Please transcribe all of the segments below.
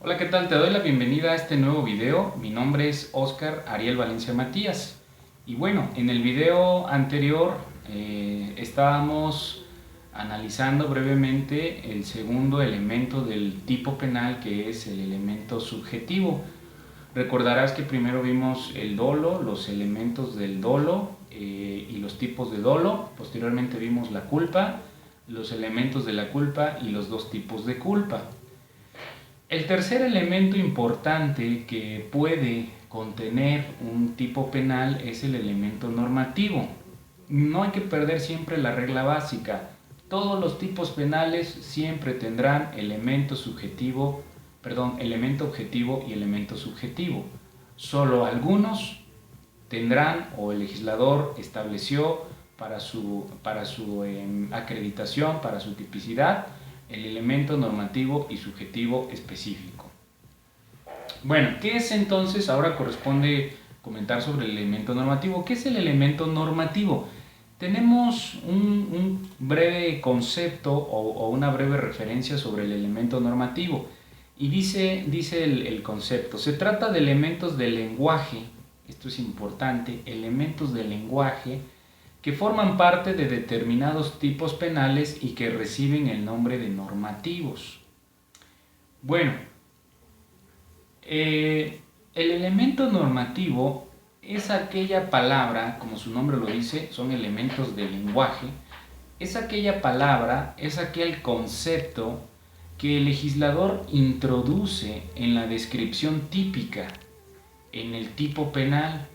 Hola, ¿qué tal? Te doy la bienvenida a este nuevo video. Mi nombre es Óscar Ariel Valencia Matías. Y bueno, en el video anterior estábamos analizando brevemente el segundo elemento del tipo penal, que es el elemento subjetivo. Recordarás que primero vimos el dolo, los elementos del dolo y los tipos de dolo. Posteriormente vimos la culpa, los elementos de la culpa y los dos tipos de culpa. El tercer elemento importante que puede contener un tipo penal es el elemento normativo. No hay que perder siempre la regla básica. Todos los tipos penales siempre tendrán elemento objetivo y elemento subjetivo. Solo algunos tendrán o el legislador estableció para su acreditación, para su tipicidad, el elemento normativo y subjetivo específico. Bueno, ¿qué es entonces? Ahora corresponde comentar sobre el elemento normativo. ¿Qué es el elemento normativo? Tenemos un breve concepto o una breve referencia sobre el elemento normativo. Y dice el concepto, se trata de elementos del lenguaje, esto es importante, elementos del lenguaje que forman parte de determinados tipos penales y que reciben el nombre de normativos. Bueno, el elemento normativo es aquella palabra, como su nombre lo dice, son elementos del lenguaje, es aquella palabra, es aquel concepto que el legislador introduce en la descripción típica, en el tipo penal.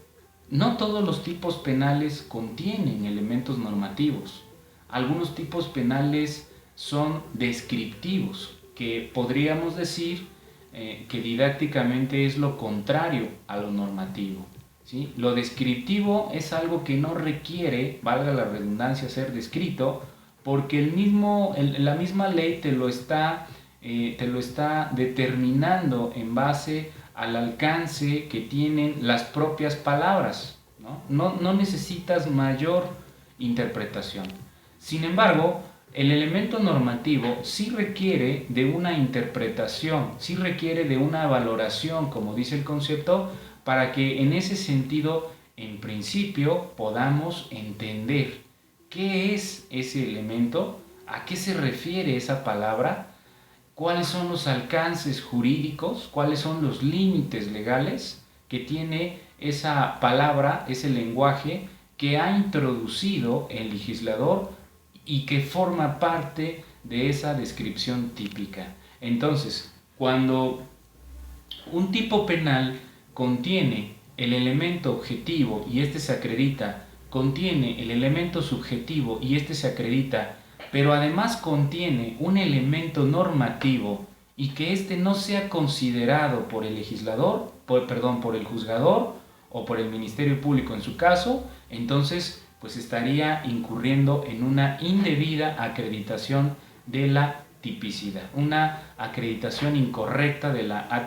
No todos los tipos penales contienen elementos normativos. Algunos tipos penales son descriptivos, que podríamos decir que didácticamente es lo contrario a lo normativo, ¿sí? Lo descriptivo es algo que no requiere, valga la redundancia, ser descrito, porque la misma ley te lo está determinando en base al alcance que tienen las propias palabras, no necesitas mayor interpretación. Sin embargo, el elemento normativo sí requiere de una interpretación, sí requiere de una valoración, como dice el concepto, para que en ese sentido, en principio, podamos entender qué es ese elemento, a qué se refiere esa palabra, cuáles son los alcances jurídicos, cuáles son los límites legales que tiene esa palabra, ese lenguaje que ha introducido el legislador y que forma parte de esa descripción típica. Entonces, cuando un tipo penal contiene el elemento objetivo y este se acredita, contiene el elemento subjetivo y este se acredita, pero además contiene un elemento normativo y que éste no sea considerado por el legislador, por el juzgador o por el Ministerio Público en su caso, entonces pues estaría incurriendo en una indebida acreditación de la tipicidad, una acreditación incorrecta de la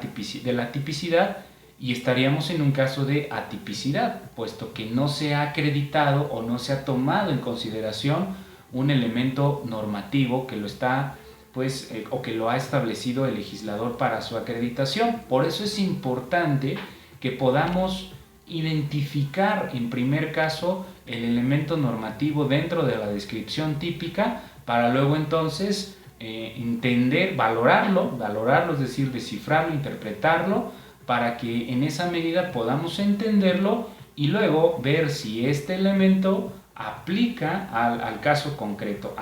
tipicidad, y estaríamos en un caso de atipicidad, puesto que no se ha acreditado o no se ha tomado en consideración un elemento normativo que lo está o que lo ha establecido el legislador para su acreditación. Por eso es importante que podamos identificar en primer caso el elemento normativo dentro de la descripción típica para luego entonces entender, valorarlo, es decir, descifrarlo, interpretarlo, para que en esa medida podamos entenderlo y luego ver si este elemento aplica al caso concreto,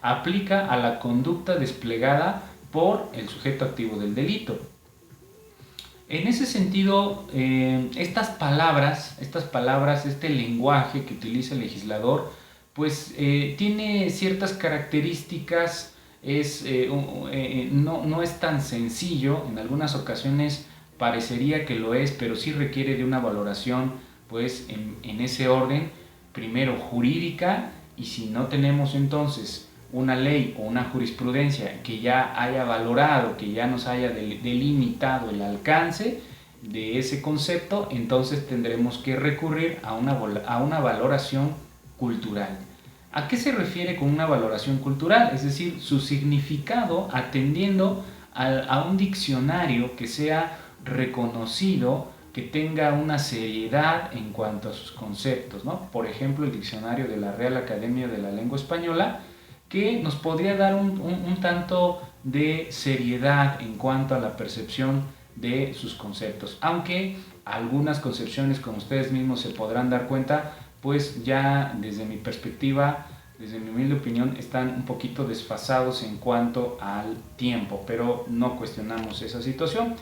aplica a la conducta desplegada por el sujeto activo del delito. En ese sentido, estas palabras, este lenguaje que utiliza el legislador, pues tiene ciertas características, no es tan sencillo, en algunas ocasiones parecería que lo es, pero sí requiere de una valoración pues en ese orden, primero jurídica, y si no tenemos entonces una ley o una jurisprudencia que ya haya valorado, que ya nos haya delimitado el alcance de ese concepto, entonces tendremos que recurrir a una valoración cultural. ¿A qué se refiere con una valoración cultural? Es decir, su significado atendiendo a un diccionario que sea reconocido, que tenga una seriedad en cuanto a sus conceptos, ¿no? Por ejemplo, el diccionario de la Real Academia de la Lengua Española, que nos podría dar un tanto de seriedad en cuanto a la percepción de sus conceptos, aunque algunas concepciones, como ustedes mismos se podrán dar cuenta, pues ya desde mi perspectiva, desde mi humilde opinión, están un poquito desfasados en cuanto al tiempo, pero no cuestionamos esa situación.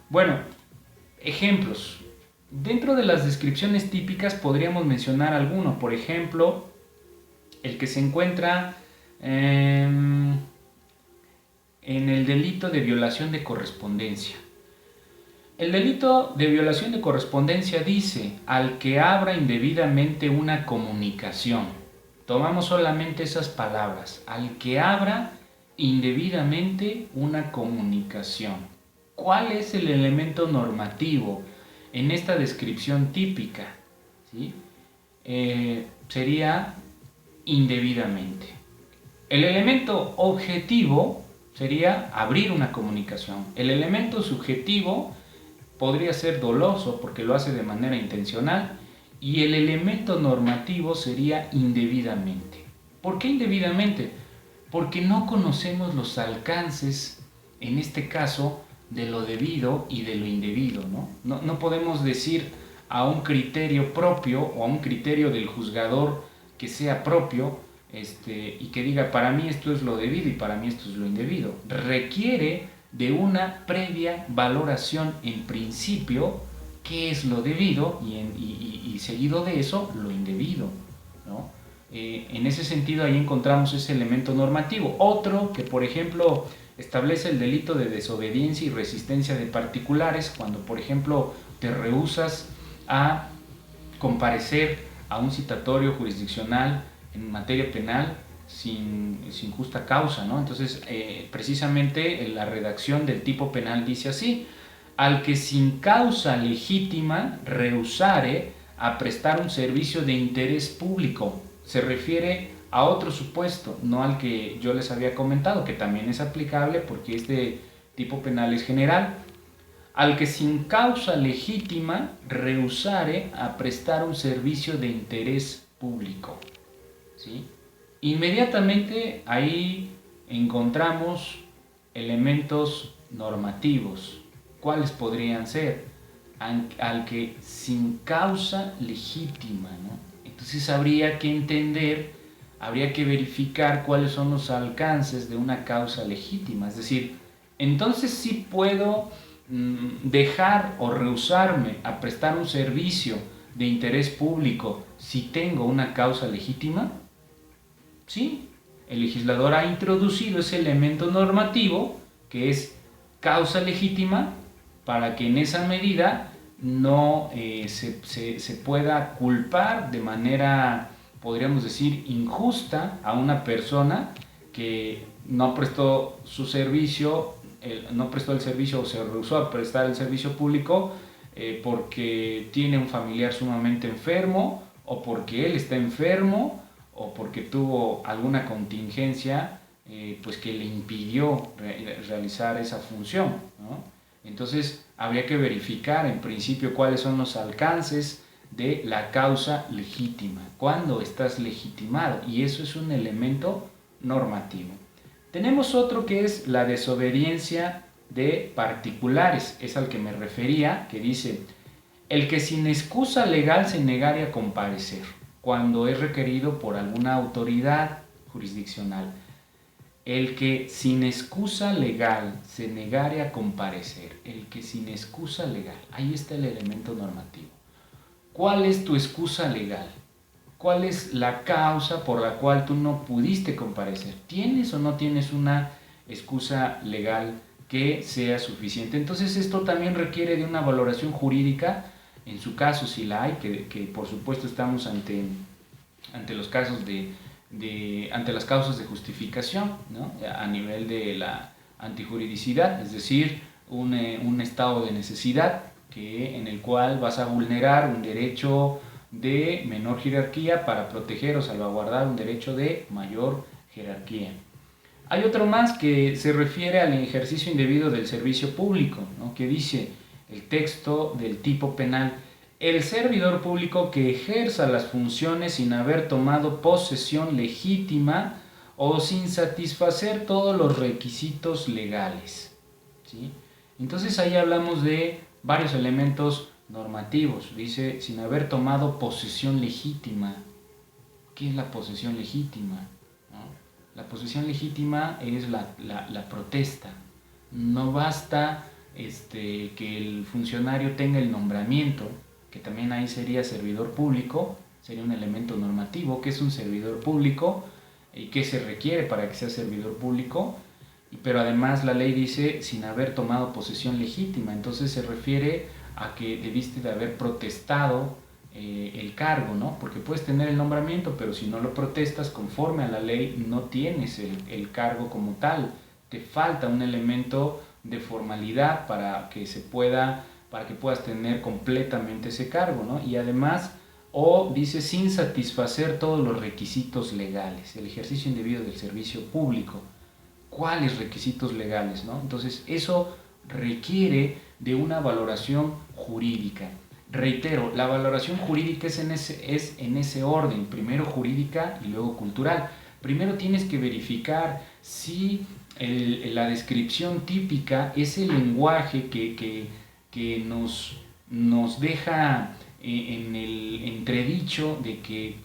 Bueno, ejemplos. Dentro de las descripciones típicas podríamos mencionar alguno, por ejemplo, el que se encuentra en el delito de violación de correspondencia. El delito de violación de correspondencia dice al que abra indebidamente una comunicación. Tomamos solamente esas palabras, al que abra indebidamente una comunicación. ¿Cuál es el elemento normativo en esta descripción típica? ¿Sí? Sería indebidamente. El elemento objetivo sería abrir una comunicación. El elemento subjetivo podría ser doloso porque lo hace de manera intencional, y el elemento normativo sería indebidamente. ¿Por qué indebidamente? Porque no conocemos los alcances, en este caso, de lo debido y de lo indebido, ¿no? No podemos decir a un criterio propio o a un criterio del juzgador que sea propio, y que diga, para mí esto es lo debido y para mí esto es lo indebido. Requiere de una previa valoración en principio, qué es lo debido y seguido de eso lo indebido, ¿no? En ese sentido ahí encontramos ese elemento normativo. Otro que, por ejemplo, establece el delito de desobediencia y resistencia de particulares, cuando, por ejemplo, te rehusas a comparecer a un citatorio jurisdiccional en materia penal sin justa causa, ¿no? Entonces, precisamente la redacción del tipo penal dice así: al que sin causa legítima rehusare a prestar un servicio de interés público. Se refiere a otro supuesto, no al que yo les había comentado, que también es aplicable porque este tipo penal es general. Al que sin causa legítima rehusare a prestar un servicio de interés público, ¿sí? Inmediatamente ahí encontramos elementos normativos. ¿Cuáles podrían ser? Al que sin causa legítima, ¿no? Entonces habría que entender, habría que verificar cuáles son los alcances de una causa legítima. Es decir, entonces sí puedo dejar o rehusarme a prestar un servicio de interés público si tengo una causa legítima. Sí, el legislador ha introducido ese elemento normativo que es causa legítima, para que en esa medida no se pueda culpar de manera, podríamos decir, injusta a una persona que no prestó su servicio, no prestó el servicio o se rehusó a prestar el servicio público porque tiene un familiar sumamente enfermo, o porque él está enfermo, o porque tuvo alguna contingencia pues que le impidió realizar esa función, ¿no? Entonces habría que verificar en principio cuáles son los alcances de la causa legítima, cuándo estás legitimado, y eso es un elemento normativo. Tenemos otro que es la desobediencia de particulares, es al que me refería, que dice: el que sin excusa legal se negare a comparecer cuando es requerido por alguna autoridad jurisdiccional. El que sin excusa legal se negare a comparecer. El que sin excusa legal. Ahí está el elemento normativo. ¿Cuál es tu excusa legal? ¿Cuál es la causa por la cual tú no pudiste comparecer? ¿Tienes o no tienes una excusa legal que sea suficiente? Entonces esto también requiere de una valoración jurídica, en su caso si la hay, que por supuesto estamos ante los casos ante las causas de justificación, ¿no? A nivel de la antijuridicidad, es decir, un estado de necesidad en el cual vas a vulnerar un derecho de menor jerarquía para proteger o salvaguardar un derecho de mayor jerarquía. Hay otro más que se refiere al ejercicio indebido del servicio público, ¿no? Que dice el texto del tipo penal: el servidor público que ejerza las funciones sin haber tomado posesión legítima o sin satisfacer todos los requisitos legales, ¿sí? Entonces ahí hablamos de varios elementos normativos. Dice, sin haber tomado posesión legítima. ¿Qué es la posesión legítima? ¿No? La posesión legítima es la protesta. No basta que el funcionario tenga el nombramiento, que también ahí sería servidor público, sería un elemento normativo. ¿Qué es un servidor público? ¿Y qué se requiere para que sea servidor público? Pero además la ley dice sin haber tomado posesión legítima. Entonces se refiere a que debiste de haber protestado el cargo, ¿no? Porque puedes tener el nombramiento, pero si no lo protestas conforme a la ley, no tienes el cargo como tal. Te falta un elemento de formalidad para que puedas tener completamente ese cargo, ¿no? Y además, o dice sin satisfacer todos los requisitos legales, el ejercicio indebido del servicio público. ¿Cuáles requisitos legales, no? Entonces, eso requiere de una valoración jurídica. Reitero, la valoración jurídica es en ese orden, primero jurídica y luego cultural. Primero tienes que verificar si la descripción típica es el lenguaje que nos deja en el entredicho de que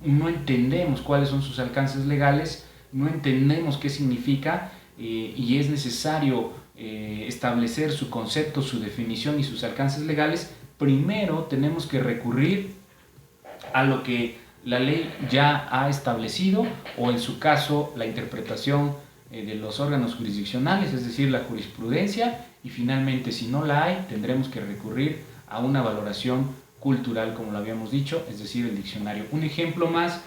no entendemos cuáles son sus alcances legales, no entendemos qué significa y es necesario establecer su concepto, su definición y sus alcances legales. Primero tenemos que recurrir a lo que la ley ya ha establecido, o en su caso la interpretación de los órganos jurisdiccionales, es decir, la jurisprudencia, y finalmente, si no la hay, tendremos que recurrir a una valoración cultural, como lo habíamos dicho, es decir, el diccionario. Un ejemplo más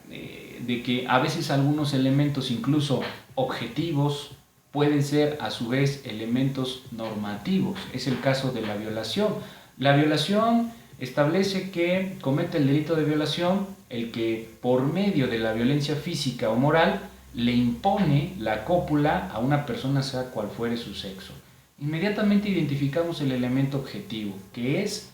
de que a veces algunos elementos, incluso objetivos, pueden ser a su vez elementos normativos. Es el caso de la violación. La violación establece que comete el delito de violación el que por medio de la violencia física o moral le impone la cópula a una persona, sea cual fuere su sexo. Inmediatamente identificamos el elemento objetivo, que es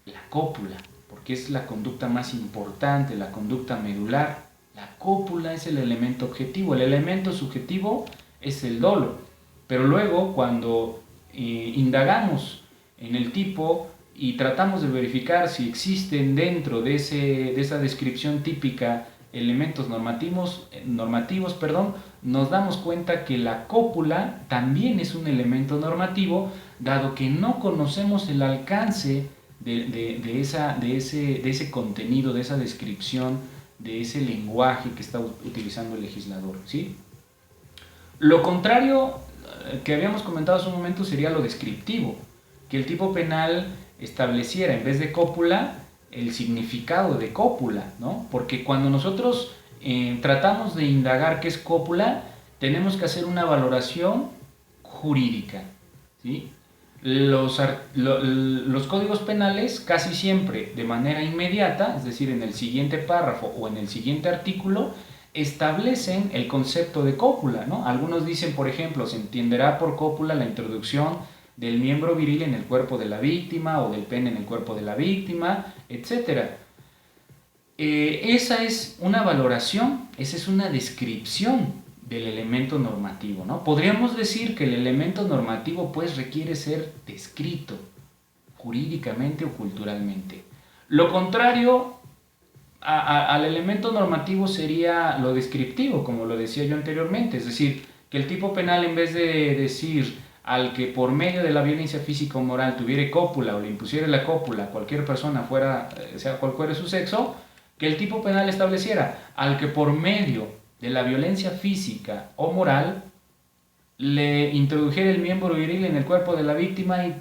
la cópula, porque es la conducta más importante, la conducta medular. La cópula es el elemento objetivo. El elemento subjetivo es el dolo. Pero luego, cuando indagamos en el tipo y tratamos de verificar si existen dentro de esa descripción típica elementos normativos, nos damos cuenta que la cópula también es un elemento normativo, dado que no conocemos el alcance de ese contenido, de esa descripción, de ese lenguaje que está utilizando el legislador, ¿sí? Lo contrario que habíamos comentado hace un momento sería lo descriptivo, que el tipo penal estableciera en vez de cópula el significado de cópula, ¿no? Porque cuando nosotros tratamos de indagar qué es cópula, tenemos que hacer una valoración jurídica, ¿sí? Los códigos penales casi siempre de manera inmediata, es decir, en el siguiente párrafo o en el siguiente artículo, establecen el concepto de cópula, ¿no? Algunos dicen, por ejemplo, se entenderá por cópula la introducción del miembro viril en el cuerpo de la víctima o del pene en el cuerpo de la víctima, etc. Esa es una valoración, esa es una descripción del elemento normativo, ¿no? Podríamos decir que el elemento normativo pues requiere ser descrito jurídicamente o culturalmente. Lo contrario al elemento normativo sería lo descriptivo, como lo decía yo anteriormente, es decir, que el tipo penal, en vez de decir al que por medio de la violencia física o moral tuviera cópula o le impusiera la cópula a cualquier persona, sea cual fuera su sexo, que el tipo penal estableciera al que por medio de la violencia física o moral le introdujera el miembro viril en el cuerpo de la víctima y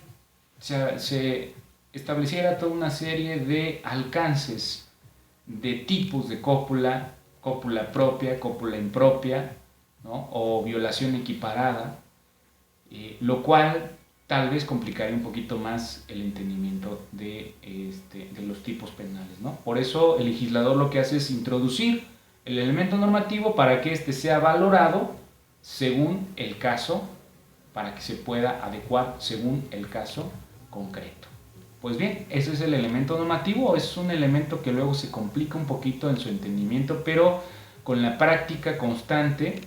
se estableciera toda una serie de alcances, de tipos de cópula, cópula propia, cópula impropia, ¿no? O violación equiparada, lo cual tal vez complicaría un poquito más el entendimiento de los tipos penales, ¿no? Por eso el legislador lo que hace es introducir El elemento normativo para que éste sea valorado según el caso, para que se pueda adecuar según el caso concreto. Pues bien, ese es el elemento normativo. Es un elemento que luego se complica un poquito en su entendimiento, pero con la práctica constante,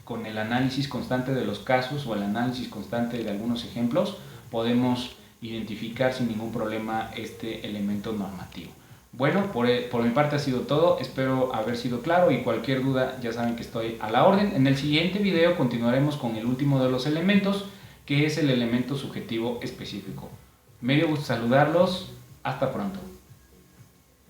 con el análisis constante de los casos o el análisis constante de algunos ejemplos, podemos identificar sin ningún problema este elemento normativo. Bueno, por mi parte ha sido todo, espero haber sido claro y cualquier duda ya saben que estoy a la orden. En el siguiente video continuaremos con el último de los elementos, que es el elemento subjetivo específico. Me dio gusto saludarlos, hasta pronto.